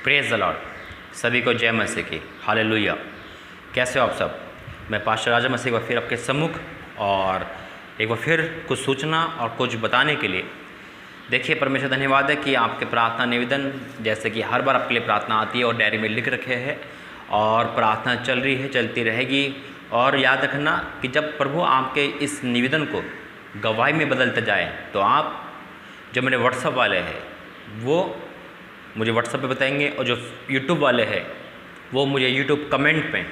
Praise the Lord. सभी को जय मसीह की, हालेलुया। कैसे हो आप सब? मैं पास्टर राजा मसीह एक बार फिर आपके सम्मुख और एक बार फिर कुछ सूचना और कुछ बताने के लिए। देखिए, परमेश्वर धन्यवाद है कि आपके प्रार्थना निवेदन जैसे कि हर बार आपके लिए प्रार्थना आती है और डायरी में लिख रखे हैं और प्रार्थना चल रही है, चलती रहेगी। और याद रखना कि जब प्रभु आपके इस निवेदन को गवाही में बदलते जाए तो आप जो मेरे व्हाट्सएप वाले हैं वो मुझे व्हाट्सएप पे बताएंगे और जो यूट्यूब वाले हैं वो मुझे यूट्यूब कमेंट में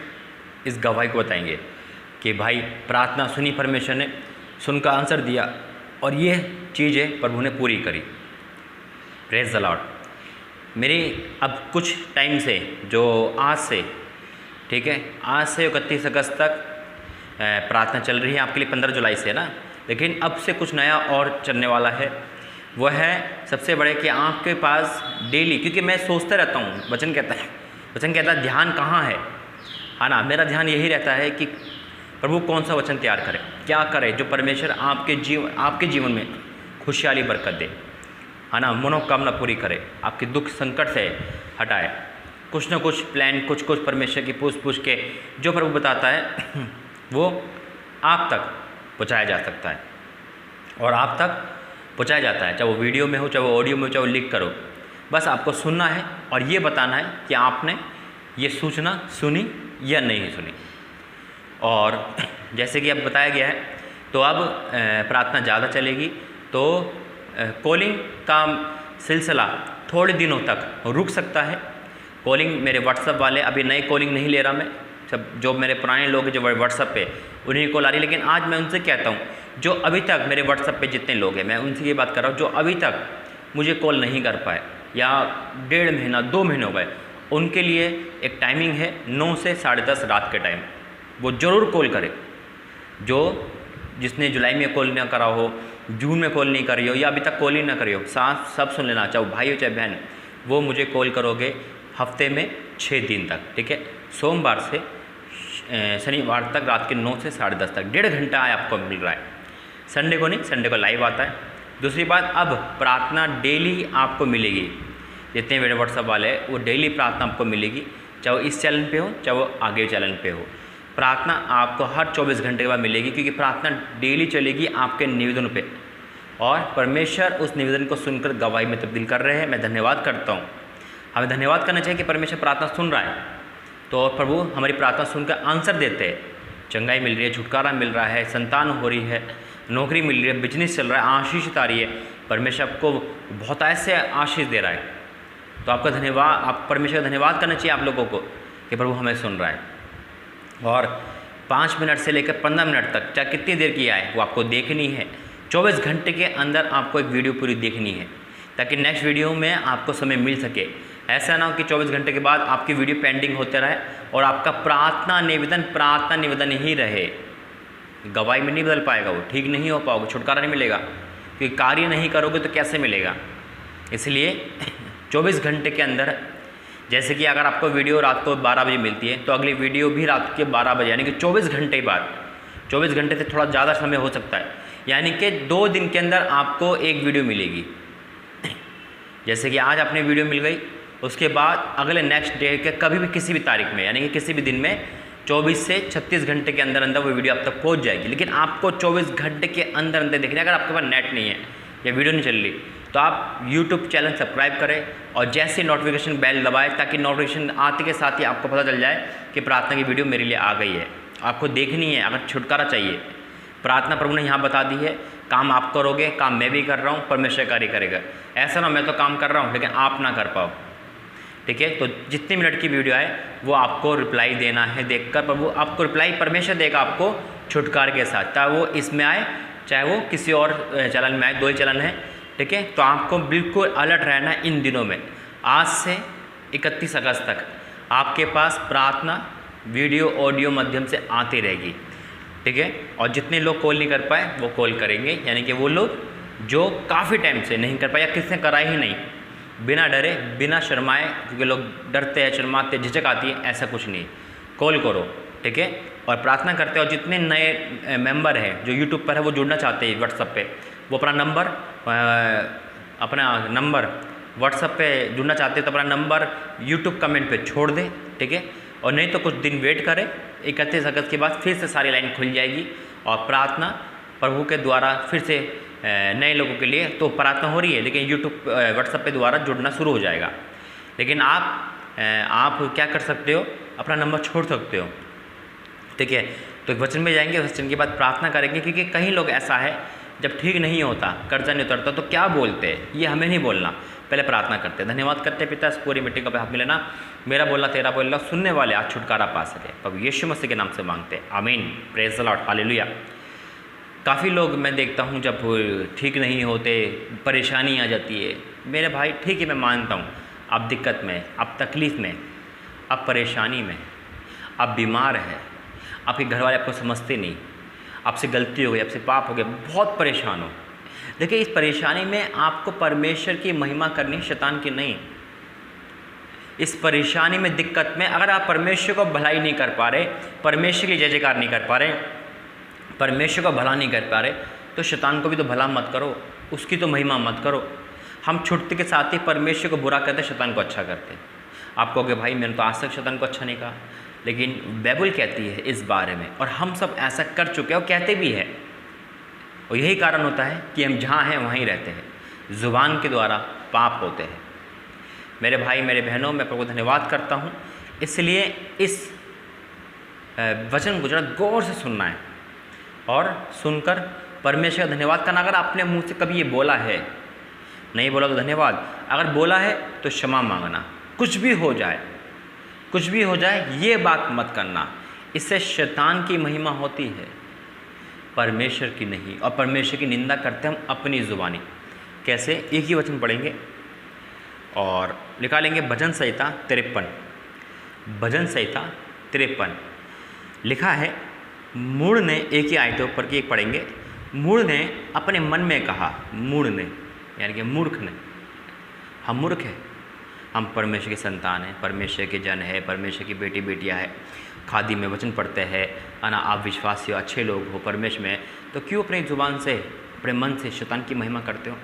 इस गवाही को बताएंगे कि भाई प्रार्थना सुनी, परमेश्वर ने सुनकर आंसर दिया और ये चीज़ें प्रभु ने पूरी करी। Praise the Lord. मेरी अब कुछ टाइम से जो आज से, ठीक है, आज से 31 अगस्त तक प्रार्थना चल रही है आपके लिए, 15 जुलाई से ना। लेकिन अब से कुछ नया और चलने वाला है, वो है सबसे बड़े कि आपके पास डेली, क्योंकि मैं सोचता रहता हूँ, वचन कहता है ध्यान कहाँ है ना। मेरा ध्यान यही रहता है कि प्रभु कौन सा वचन तैयार करे, क्या करे जो परमेश्वर आपके जीवन में खुशहाली बरकत दे, है ना, मनोकामना पूरी करे, आपके दुख संकट से हटाए। कुछ ना कुछ प्लान, कुछ परमेश्वर की पूछ के जो प्रभु बताता है वो आप तक पहुँचाया जा सकता है और आप तक पहुँचाया जाता है, चाहे वो वीडियो में हो, चाहे वो ऑडियो में हो, चाहे वो लिख करो। बस आपको सुनना है और ये बताना है कि आपने ये सूचना सुनी या नहीं सुनी। और जैसे कि अब बताया गया है तो अब प्रार्थना ज़्यादा चलेगी, तो कॉलिंग का सिलसिला थोड़े दिनों तक रुक सकता है। कॉलिंग मेरे व्हाट्सएप वाले, अभी नए कॉलिंग नहीं ले रहा मैं, सब जो मेरे पुराने लोग हैं जो व्हाट्सएप पे उन्हीं कॉल आ रही। लेकिन आज मैं उनसे कहता हूँ जो अभी तक मेरे व्हाट्सएप पे जितने लोग हैं, मैं उनसे ये बात कर रहा हूँ जो अभी तक मुझे कॉल नहीं कर पाए या 1.5 महीना 2 महीने हो गए, उनके लिए एक टाइमिंग है 9 से 10:30 रात के टाइम, वो ज़रूर कॉल करे। जिसने जुलाई में कॉल ना करा हो, जून में कॉल नहीं करी हो या अभी तक कॉल ही ना करी हो, साथ सब सुन लेना, चाहे भाई हो चाहे बहन, वो मुझे कॉल करोगे हफ्ते में 6 दिन तक, ठीक है, सोमवार से शनिवार तक रात के 9 से 10:30 तक 1.5 घंटा आपको मिल रहा है। संडे को नहीं, संडे को लाइव आता है। दूसरी बात, अब प्रार्थना डेली आपको मिलेगी। जितने मेरे व्हाट्सएप वाले हैं वो डेली प्रार्थना आपको मिलेगी, चाहे वो इस चैनल पे हो चाहे वो आगे चैनल पे हो। प्रार्थना आपको हर 24 घंटे के बाद मिलेगी, क्योंकि प्रार्थना डेली चलेगी आपके निवेदन पे और परमेश्वर उस निवेदन को सुनकर गवाही में तब्दील कर रहे हैं। मैं धन्यवाद करता हूँ। हमें धन्यवाद करना चाहिए कि परमेश्वर प्रार्थना सुन रहा है, तो प्रभु हमारी प्रार्थना सुनकर आंसर देते हैं। चंगाई मिल रही है, छुटकारा मिल रहा है, संतान हो रही है, नौकरी मिल रही है, बिजनेस चल रहा है, आशीष आ रही है, परमेश्वर आपको बहुत ऐसे आशीष दे रहा है। तो आपका धन्यवाद, आप परमेश्वर का धन्यवाद करना चाहिए आप लोगों को कि प्रभु हमें सुन रहा है। और 5 मिनट से लेकर 15 मिनट तक, चाहे कितनी देर की आए, वो आपको देखनी है। 24 घंटे के अंदर आपको एक वीडियो पूरी देखनी है, ताकि नेक्स्ट वीडियो में आपको समय मिल सके। ऐसा ना हो कि 24 घंटे के बाद आपकी वीडियो पेंडिंग होते रहे और आपका प्रार्थना निवेदन ही रहे। गवाही में नहीं बदल पाएगा, वो ठीक नहीं हो पाओगे, छुटकारा नहीं मिलेगा, क्योंकि कार्य नहीं करोगे तो कैसे मिलेगा। इसलिए 24 घंटे के अंदर, जैसे कि अगर आपको वीडियो रात को 12 बजे मिलती है तो अगली वीडियो भी रात के 12 बजे, यानी कि 24 घंटे बाद, 24 घंटे से थोड़ा ज़्यादा समय हो सकता है, यानी कि 2 दिन के अंदर आपको एक वीडियो मिलेगी। जैसे कि आज आपने वीडियो मिल गई, उसके बाद अगले नेक्स्ट डे के कभी भी किसी भी तारीख में, यानी कि किसी भी दिन में 24 से 36 घंटे के अंदर अंदर वो वीडियो आप तक पहुंच जाएगी। लेकिन आपको 24 घंटे के अंदर अंदर देखना है। अगर आपके पास नेट नहीं है या वीडियो नहीं चल रही तो आप यूट्यूब चैनल सब्सक्राइब करें और जैसे नोटिफिकेशन बेल दबाएं, ताकि नोटिफिकेशन आते के साथ ही आपको पता चल जाए कि प्रार्थना की वीडियो मेरे लिए आ गई है। आपको देखनी है। अगर छुटकारा चाहिए, प्रार्थना प्रभु ने यहाँ बता दी है, काम आप करोगे, काम मैं भी कर रहा हूँ, परमेश्वर कार्य करेगा। ऐसा ना मैं तो काम कर रहा हूँ लेकिन आप ना कर पाओ, ठीक है। तो जितने मिनट की वीडियो आए वो आपको रिप्लाई देना है, देखकर प्रभु आपको रिप्लाई परमेश्वर देगा आपको छुटकारे के साथ, चाहे वो इसमें आए चाहे वो किसी और चैनल में आए, 2 ही चैनल हैं, ठीक है। तो आपको बिल्कुल अलर्ट रहना है इन दिनों में। आज से 31 अगस्त तक आपके पास प्रार्थना वीडियो ऑडियो माध्यम से आती रहेगी, ठीक है। और जितने लोग कॉल नहीं कर पाए वो कॉल करेंगे, यानी कि वो लोग जो काफ़ी टाइम से नहीं कर पाए या किसने करा ही नहीं, बिना डरे बिना शर्माए, क्योंकि लोग डरते हैं, शर्माते, झिझक आती है, ऐसा कुछ नहीं, कॉल करो, ठीक है, और प्रार्थना करते हैं। और जितने नए मेंबर हैं जो यूट्यूब पर है वो जुड़ना चाहते हैं व्हाट्सएप पे, वो अपना नंबर व्हाट्सएप पे जुड़ना चाहते हैं तो अपना नंबर यूट्यूब कमेंट पे छोड़ दें, ठीक है। और नहीं तो कुछ दिन वेट करें, 31 अगस्त के बाद फिर से सारी लाइन खुल जाएगी और प्रार्थना प्रभु के द्वारा फिर से नए लोगों के लिए तो प्रार्थना हो रही है, लेकिन यूट्यूब व्हाट्सएप पे द्वारा जुड़ना शुरू हो जाएगा। लेकिन आप क्या कर सकते हो, अपना नंबर छोड़ सकते हो, ठीक है। तो वचन में जाएंगे, वचन के बाद प्रार्थना करेंगे, क्योंकि कई लोग ऐसा है जब ठीक नहीं होता, कर्जा नहीं उतरता तो क्या बोलते हैं, ये हमें नहीं बोलना, पहले प्रार्थना करते हैं। धन्यवाद करते पिता, इस पूरी मीटिंग का हाथ मिलेना, मेरा बोलना तेरा बोलना, सुनने वाले आज छुटकारा पा सके, प्रभु यीशु मसीह के नाम से मांगते हैं, आमीन। Praise the Lord, hallelujah. काफ़ी लोग मैं देखता हूँ जब ठीक नहीं होते, परेशानी आ जाती है, मेरे भाई ठीक है मैं मानता हूँ आप दिक्कत में, आप तकलीफ़ में, आप परेशानी में, आप बीमार हैं, आपके घर वाले आपको समझते नहीं, आपसे गलती हो गई, आपसे पाप हो गया, बहुत परेशान हो। देखिए इस परेशानी में आपको परमेश्वर की महिमा करनी, शैतान की नहीं। इस परेशानी में, दिक्कत में अगर आप परमेश्वर को भलाई नहीं कर पा रहे, परमेश्वर की जय जयकार नहीं कर पा रहे, परमेश्वर को भला नहीं कर पा रहे, तो शैतान को भी तो भला मत करो, उसकी तो महिमा मत करो। हम छुट्टी के साथ ही परमेश्वर को बुरा करते, शैतान को अच्छा करते। आप कहोगे भाई मैंने तो आज तक शैतान को अच्छा नहीं कहा, लेकिन बाइबल कहती है इस बारे में, और हम सब ऐसा कर चुके हैं और कहते भी हैं। और यही कारण होता है कि हम जहाँ हैं वहीं रहते हैं, ज़ुबान के द्वारा पाप होते हैं। मेरे भाई मेरे बहनों, मैं प्रभु धन्यवाद करता हूँ, इसलिए इस वचन को जरा गौर से सुनना है और सुनकर परमेश्वर का धन्यवाद करना। अगर आपने मुँह से कभी ये बोला है, नहीं बोला तो धन्यवाद, अगर बोला है तो क्षमा मांगना। कुछ भी हो जाए, कुछ भी हो जाए, ये बात मत करना, इससे शैतान की महिमा होती है, परमेश्वर की नहीं। और परमेश्वर की निंदा करते हम अपनी ज़ुबानी। कैसे? एक ही वचन पढ़ेंगे और निकालेंगे भजन संहिता 53। भजन संहिता 53 लिखा है, मूढ़ ने, एक ही आयत ऊपर की एक पढ़ेंगे, मूढ़ ने अपने मन में कहा, मूढ़ ने यानी कि मूर्ख ने, हम मूर्ख हैं, हम परमेश्वर के संतान हैं, परमेश्वर के जन है, परमेश्वर की बेटी बेटियां हैं, खादी में वचन पढ़ते हैं, अना आप विश्वासी हो, अच्छे लोग हो परमेश्वर में, तो क्यों अपनी ज़ुबान से, अपने मन से शैतान की महिमा करते हो?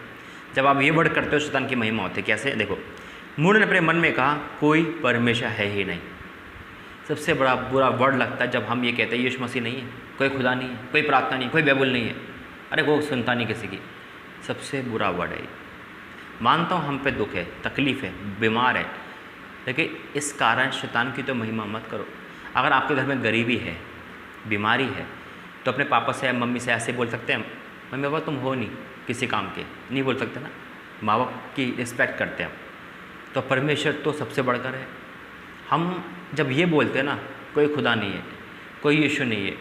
जब आप ये वर्ड करते हो शैतान की महिमा होती है। कैसे? देखो, मूढ़ ने अपने मन में कहा कोई परमेश्वर है ही नहीं। सबसे बड़ा बुरा वर्ड लगता है जब हम ये कहते हैं यीशु मसीह नहीं है, कोई खुदा नहीं है, कोई प्रार्थना नहीं, कोई बाइबल नहीं है, अरे वो सुनता नहीं किसी की। सबसे बुरा वर्ड है। मानता हूँ हम पे दुख है, तकलीफ़ है, बीमार है, लेकिन इस कारण शैतान की तो महिमा मत करो। अगर आपके घर में गरीबी है, बीमारी है, तो अपने पापा से, मम्मी से ऐसे बोल सकते हैं, मम्मी पापा तुम हो नहीं किसी काम के, नहीं बोल सकते ना। माँ बाप की रिस्पेक्ट करते हैं, तो परमेश्वर तो सबसे बढ़कर है। हम जब ये बोलते हैं ना, कोई खुदा नहीं है, कोई यीशु नहीं है,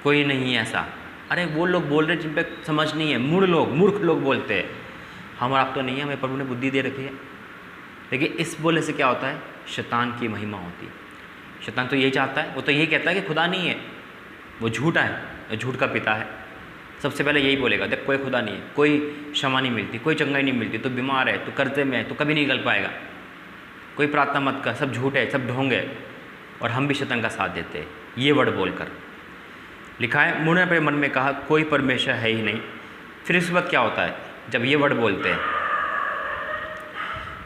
कोई नहीं है ऐसा, अरे वो लोग बोल रहे जिन पे समझ नहीं है, मूर्ख लोग बोलते हैं। हम और आप तो नहीं है, हमें प्रभु ने बुद्धि दे रखी है। लेकिन इस बोलने से क्या होता है? शैतान की महिमा होती है। शैतान तो यही चाहता है, वो तो यही कहता है कि खुदा नहीं है, वो झूठा है, झूठ का पिता है। सबसे पहले यही बोलेगा, देख कोई खुदा नहीं है, कोई क्षमा नहीं मिलती, कोई चंगाई नहीं मिलती, तो बीमार है, तो कर्जे में है, तो कभी नहीं निकल पाएगा, कोई प्रार्थना मत कर, सब झूठ है, सब ढोंग है। और हम भी शैतान का साथ देते हैं ये वर्ड बोलकर। लिखा है, मूढ़ ने अपने मन में कहा कोई परमेश्वर है ही नहीं। फिर इस वक्त क्या होता है? जब ये वर्ड बोलते हैं,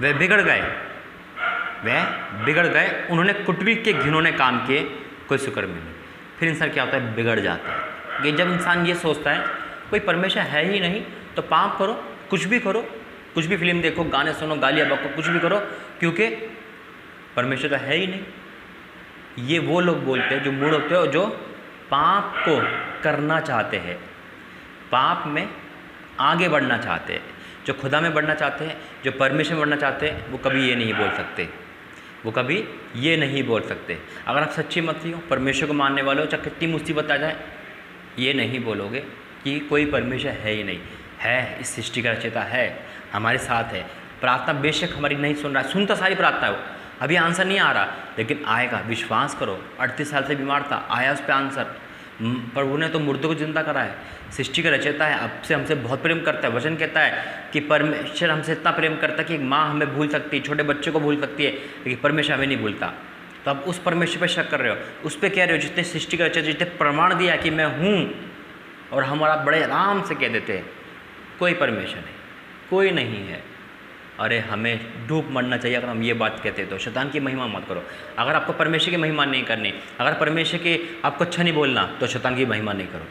वे बिगड़ गए, उन्होंने कुटिल के घिनौने काम किए, कोई शुक्र नहीं। फिर इंसान क्या होता है? बिगड़ जाता है। कि जब इंसान ये सोचता है कोई परमेश्वर है ही नहीं, तो पाप करो, कुछ भी करो, कुछ भी फिल्म देखो, गाने सुनो, गालियाँ बको, कुछ भी करो, क्योंकि परमेश्वर तो है ही नहीं। ये वो लोग बोलते हैं जो मूढ़ होते हैं, जो पाप को करना चाहते हैं, पाप में आगे बढ़ना चाहते हैं, जो खुदा में बढ़ना चाहते हैं, जो परमेश्वर में बढ़ना चाहते हैं, वो कभी ये नहीं बोल सकते, वो कभी ये नहीं बोल सकते। अगर आप सच्ची मसीही हो, परमेश्वर को मानने वाले हो, चाहे कितनी मुसीबत आ जाए, ये नहीं बोलोगे कि कोई परमेश्वर है ही नहीं। है, इस सृष्टि का रचयिता है, हमारे साथ है। प्रार्थना बेशक हमारी नहीं सुन रहा है, सुनता सारी प्रार्थना है, अभी आंसर नहीं आ रहा, लेकिन आएगा, विश्वास करो। 38 साल से बीमार था, आया उस पर आंसर। प्रभु ने तो मुर्दों को जिंदा करा है, सृष्टि का रचयिता है, अब से हमसे बहुत प्रेम करता है। वचन कहता है कि परमेश्वर हमसे इतना प्रेम करता है कि एक माँ हमें भूल सकती है, छोटे बच्चे को भूल सकती है, लेकिन परमेश्वर हमें नहीं भूलता। तो आप उस परमेश्वर पर शक कर रहे हो, उस पर कह रहे हो जितने सृष्टि का रचयिता, जितने प्रमाण दिया कि मैं हूँ, और हमारा बड़े आराम से कह देते हैं कोई परमेश्वर नहीं, कोई नहीं है। अरे हमें डूब मरना चाहिए अगर हम ये बात कहते हैं तो। शैतान की महिमा मत करो। अगर आपको परमेश्वर की महिमा नहीं करनी, अगर परमेश्वर के आपको अच्छा नहीं बोलना, तो शैतान की महिमा नहीं करो।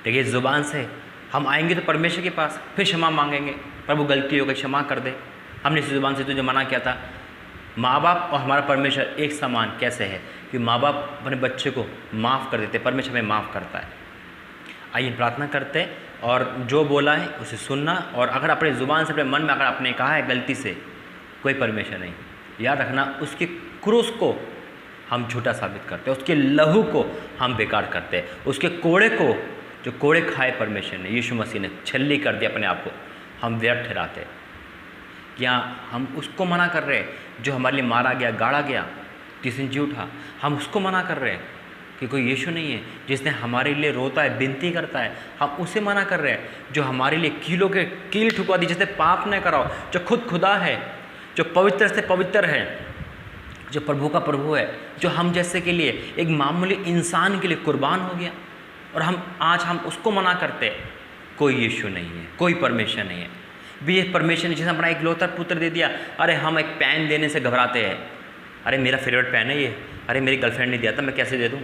देखिए ज़ुबान से हम आएंगे तो परमेश्वर के पास, फिर क्षमा मांगेंगे, प्रभु गलती हो गई क्षमा कर दे, हमने इस ज़ुबान से तुझे मना किया था। माँ बाप और हमारा परमेश्वर एक समान कैसे है कि माँ बाप अपने बच्चे को माफ़ कर देते, परमेश्वर हमें माफ़ करता है। आइए प्रार्थना करते हैं और जो बोला है उसे सुनना। और अगर अपने ज़ुबान से अपने मन में अगर आपने कहा है गलती से, कोई परमेश्वर नहीं, याद रखना उसकी क्रूस को हम झूठा साबित करते हैं, उसके लहू को हम बेकार करते हैं, उसके कोड़े को, जो कोड़े खाए परमेश्वर ने, यीशु मसीह ने छल्ली कर दिया अपने आप को, हम व्यर्थ ठहराते हैं। क्या हम उसको मना कर रहे हैं जो हमारे लिए मारा गया, गाड़ा गया, तीसरे दिन जी उठा? हम उसको मना कर रहे हैं कि कोई यीशु नहीं है जिसने हमारे लिए रोता है, विनती करता है? हम उसे मना कर रहे हैं जो हमारे लिए कीलों के कील ठुकवा दी, जिसने पाप न कराओ, जो खुद खुदा है, जो पवित्र से पवित्र है, जो प्रभु का प्रभु है, जो हम जैसे के लिए एक मामूली इंसान के लिए कुर्बान हो गया, और हम उसको मना करते हैं। कोई यीशु नहीं है, कोई परमेश्वर नहीं है। भी ये परमेश्वर ने जिसने अपना एक लौता पुत्र दे दिया, अरे हम एक पेन देने से घबराते हैं। अरे मेरा फेवरेट पेन है ये, अरे मेरी गर्लफ्रेंड ने दिया था मैं कैसे दे दूँ,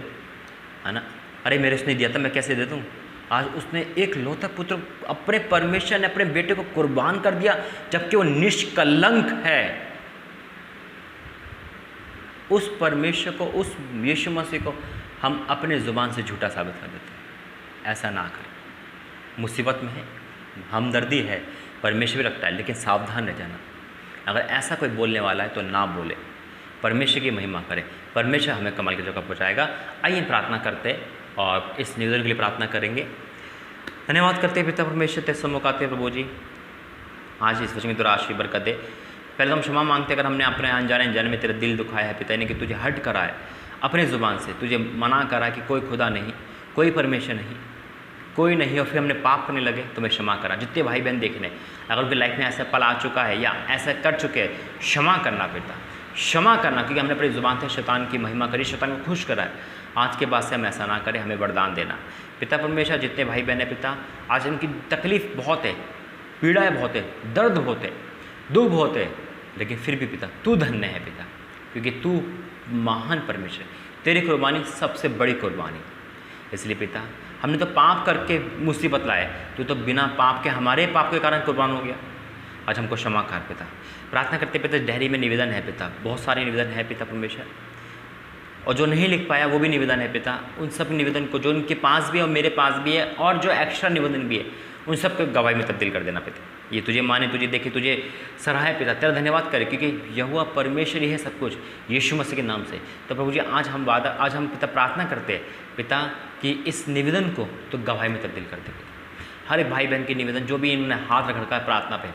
है ना? अरे मेरे उसने दिया था मैं कैसे दे दूँ? आज उसने एक लौता पुत्र, अपने परमेश्वर ने अपने बेटे को कुर्बान कर दिया, जबकि वो निष्कलंक है। उस परमेश्वर को, उस यीशु मसीह को हम अपने ज़ुबान से झूठा साबित कर देते हैं। ऐसा ना करें। मुसीबत में है, हमदर्दी है, परमेश्वर भी रखता है, लेकिन सावधान रह जाना। अगर ऐसा कोई बोलने वाला है तो ना बोले, परमेश्वर की महिमा करें, परमेश्वर हमें कमाल की जगह पहुँचाएगा। आइए प्रार्थना करते और इस निवेदन के लिए प्रार्थना करेंगे। धन्यवाद करते हैं पिता परमेश्वर, तेरे सम्मुख आते हैं प्रभु जी, आज इस वचन की तो राशि बरकत दे। पहले हम क्षमा मांगते अगर हमने अपने अनजाने में तेरा दिल दुखाया है पिता, यानी कि तुझे हट करा है, अपने ज़ुबान से तुझे मना करा कि कोई खुदा नहीं, कोई परमेश्वर नहीं, कोई नहीं, और फिर हमने पाप करने लगे, तो मैं क्षमा करा। जितने भाई बहन देखने अगर उनकी लाइफ में ऐसा पल आ चुका है या ऐसा कर चुके हैं, क्षमा करना पिता, क्षमा करना, क्योंकि हमने अपनी ज़ुबान से शैतान की महिमा करी, शैतान को खुश करा है। आज के बाद से हम ऐसा ना करें, हमें वरदान देना पिता परमेश्वर। जितने भाई बहन है पिता, आज उनकी तकलीफ़ बहुत है, पीड़ाएँ बहुत है, दर्द बहुत है, दुख बहुत है, लेकिन फिर भी पिता तू धन्य है पिता, क्योंकि तू महान परमेश्वर, तेरी कुर्बानी सबसे बड़ी कुर्बानी। इसलिए पिता हमने तो पाप करके मुसीबत लाए, तू तो बिना पाप के, हमारे पाप के कारण कुर्बान हो गया। आज हमको क्षमा कर पिता। प्रार्थना करते पिता, डायरी में निवेदन है पिता, बहुत सारे निवेदन है पिता परमेश्वर, और जो नहीं लिख पाया वो भी निवेदन है पिता। उन सब निवेदन को जो उनके पास भी है और मेरे पास भी है, और जो एक्स्ट्रा निवेदन भी है, उन सब को गवाही में तब्दील कर देना पिता। ये तुझे माने, तुझे देखे, तुझे सराहे पिता, तेरा धन्यवाद करे, क्योंकि यहोवा परमेश्वर ही है सब कुछ, यीशु मसीह के नाम से। तो प्रभु जी आज हम पिता प्रार्थना करते हैं पिता कि इस निवेदन को तो गवाही में तब्दील कर दे। हर एक भाई बहन की निवेदन जो भी इन्होंने हाथ रख रखा है प्रार्थना पे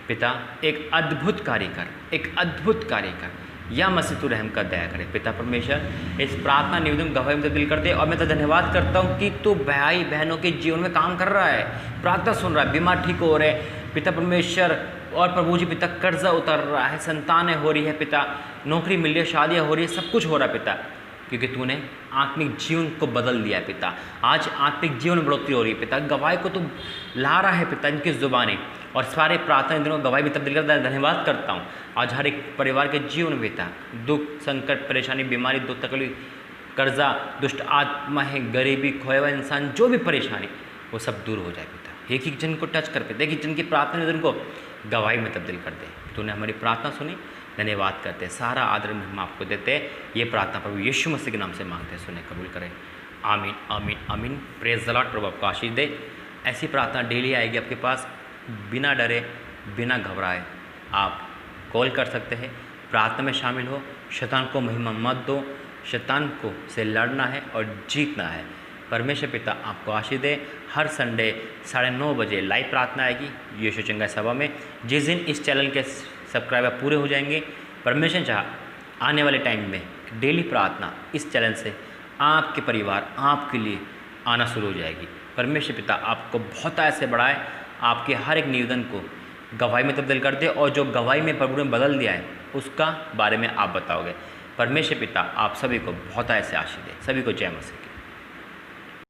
पिता एक अद्भुत कार्य कर, एक अद्भुत कार्य कर, या मसीह तू रहम कर दया करे पिता परमेश्वर। इस प्रार्थना निवेदन गवाही में तब्दील कर दे। और मैं तो धन्यवाद करता हूँ कि तू भाई बहनों के जीवन में काम कर रहा है, प्रार्थना सुन रहा है, बीमार ठीक हो रहे पिता परमेश्वर, और प्रभु जी पिता कर्जा उतर रहा है, संतानें हो रही है पिता, नौकरी मिल रही है, शादियाँ हो रही है, सब कुछ हो रहा है पिता, क्योंकि तूने आत्मिक जीवन को बदल दिया है पिता। आज आत्मिक जीवन में बढ़ोतरी हो रही है पिता, गवाही को तू ला रहा है पिता इनकी ज़ुबानी, और सारे प्रार्थना इन दिनों गवाही में तब्दील करता है। धन्यवाद करता हूँ आज हर एक परिवार के जीवन में पिता, दुख, संकट, परेशानी, बीमारी, दुख, तकलीफ, कर्जा, दुष्ट आत्मा है, गरीबी, खोया हुआ इंसान, जो भी परेशानी, वो सब दूर हो जाए पिता। एक एक जन को टच कर पिता, एक एक जन की प्रार्थना निवेदन को गवाही में तब्दील कर दे। तूने हमारी प्रार्थना सुनी, धन्यवाद करते हैं, सारा आदर में हम आपको देते हैं। ये प्रार्थना प्रभु यीशु मसीह के नाम से मांगते हैं, सुने कबूल करें। आमीन आमीन आमीन। Praise the Lord. प्रभु आपको आशीष दे। ऐसी प्रार्थना डेली आएगी आपके पास, बिना डरे, बिना घबराए आप कॉल कर सकते हैं, प्रार्थना में शामिल हो। शैतान को महिमा मत दो, शैतान को से लड़ना है और जीतना है। परमेश्वर पिता आपको आशीष दे। हर संडे 9:30 बजे लाइव प्रार्थना आएगी यीशु चंगाई सभा में, जिस दिन इस चैनल के सब्सक्राइबर पूरे हो जाएंगे, परमेश्वर चाह आने वाले टाइम में डेली प्रार्थना इस चैनल से आपके परिवार, आपके लिए आना शुरू हो जाएगी। परमेश्वर पिता आपको बहुत ऐसे बढ़ाए, आपके हर एक निवेदन को गवाही में तब्दील कर दे, और जो गवाही में प्रभु ने बदल दिया है उसका बारे में आप बताओगे। परमेश्वर पिता आप सभी को बहुत ऐसे आशीष दे। सभी को जय मसीह।